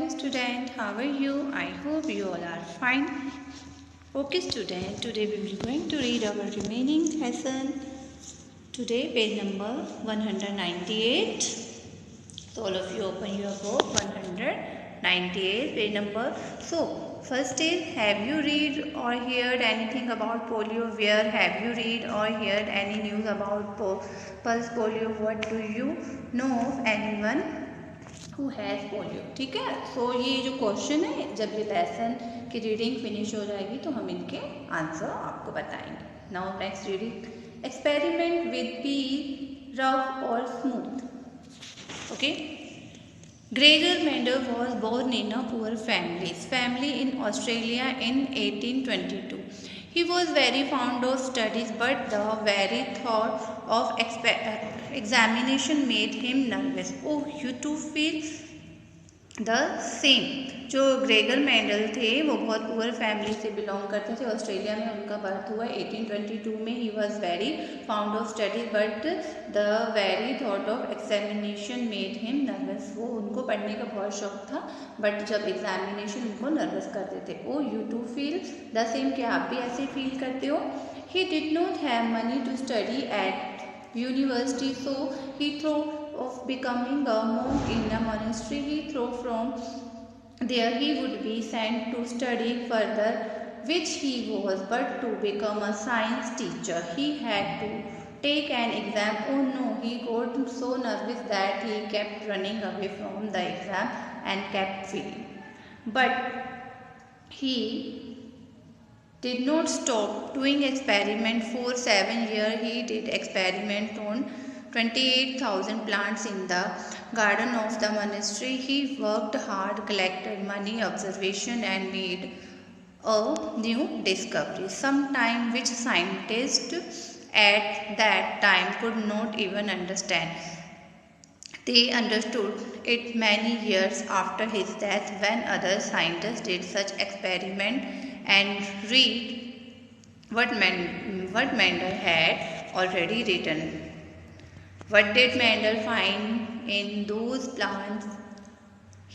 Hello student, how are you? I hope you all are fine. Okay student, today we will going to read our remaining lesson. Today page number 198. So all of you open your book 198 page number. So first is, have you read or heard anything about polio? Where have you read or heard any news about pulse polio? What do you know of anyone who has polio? ठीक है. सो ये जो question है, जब ये lesson की reading finish हो जाएगी तो हम इनके आंसर आपको बताएंगे. Now next reading. Experiment with pea, rough और smooth. Okay. Gregor Mendel was born in a poor family in Australia in 1822. He was very fond of studies, but the very thought of examination made him nervous. Oh, you too feel the same. जो Gregor Mendel थे वो बहुत poor family से belong करते थे. Australia में उनका birth हुआ 1822 में. He was very found of studies, but the very thought of examination made him nervous. वो उनको पढ़ने का बहुत शौक था, बट जब एग्जामिनेशन उनको नर्वस कर देते. Oh you too feel the same. क्या आप भी ऐसे फील करते हो? He did not have money to study at university, so he thought of becoming a monk in a monastery. He thought from there he would be sent to study further, which he was, but to become a science teacher he had to take an exam. Oh no, he got so nervous that he kept running away from the exam and kept failing. But he did not stop doing experiment. For 7 years he did experiment on 28,000 plants in the garden of the monastery. He worked hard, collected money, observation, and made a new discovery, sometime which scientists at that time could not even understand. They understood it many years after his death, when other scientists did such experiment and read what Mendel had already written. What did Mendel find in those plants?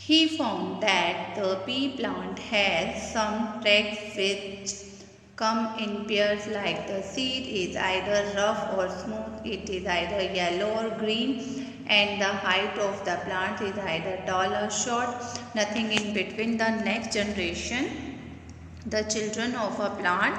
He found that the pea plant has some tracts which come in pairs, like the seed is either rough or smooth, it is either yellow or green, and the height of the plant is either tall or short, nothing in between. The next generation, the children of a plant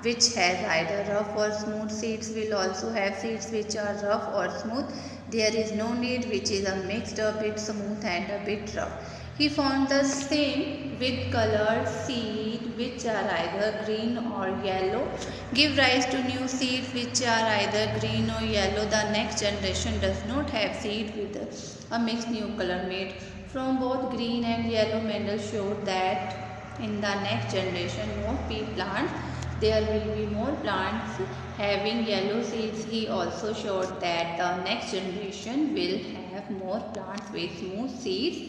which has either rough or smooth seeds will also have seeds which are rough or smooth. There is no need which is a mixed, a bit smooth and a bit rough. He found the same with colored seed which are either green or yellow, give rise to new seeds which are either green or yellow. The next generation does not have seed with a mixed new color made from both green and yellow. Mendel showed that in the next generation of pea plants there will be more plants having yellow seeds. He also showed that the next generation will have more plants with smooth seeds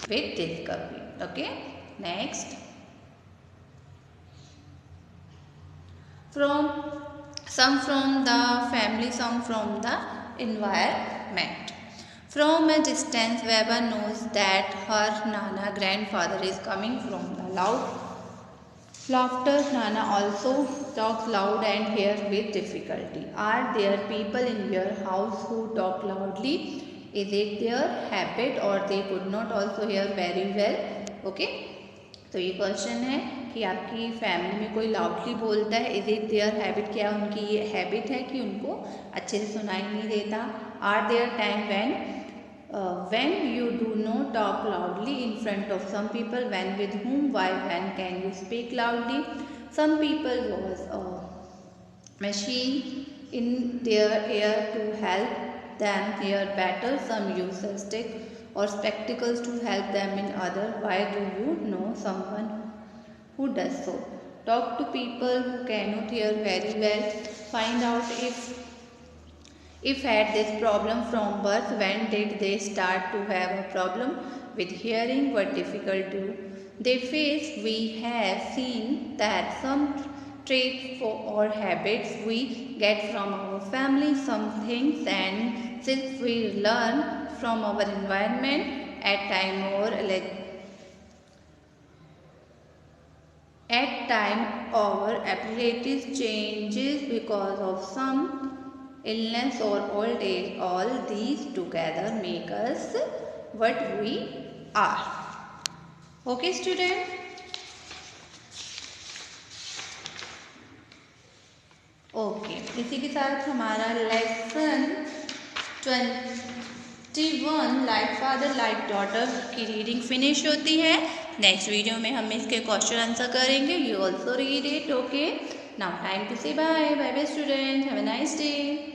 with discovery. Okay, next. Some from the family, some from the environment. From a distance, Weber knows that her Nana grandfather is coming from the loud laughter. Nana also talks loud and hears with difficulty. Are there people in your house who talk loudly? Is it their habit or they could not also hear very well? Okay, तो ये question है कि आपकी family में कोई loudly बोलता है. Is it there habit? क्या उनकी ये हैबिट है कि उनको अच्छे से सुनाई नहीं देता? Are there time when you do not talk loudly in front of some people? When with whom? Why? When can you speak loudly? Some people was a machine in their ear to help them hear better. Some use a stick or spectacles to help them in other. Why? Do you know someone who does so? Talk to people who cannot hear very well. Find out if had this problem from birth. When did they start to have a problem with hearing? What difficulty they face? We have seen that some traits or habits we get from our family, some things and since we learn from our environment at time or At time our appetite changes because of some illness or old age. All these together make us what we are. Okay student. Okay इसी के साथ हमारा lesson 21 like father like daughter की reading finish होती है। Next video में हम इसके क्वेश्चन आंसर करेंगे। You also read it. Okay now time to say bye bye bye student. Have a nice day.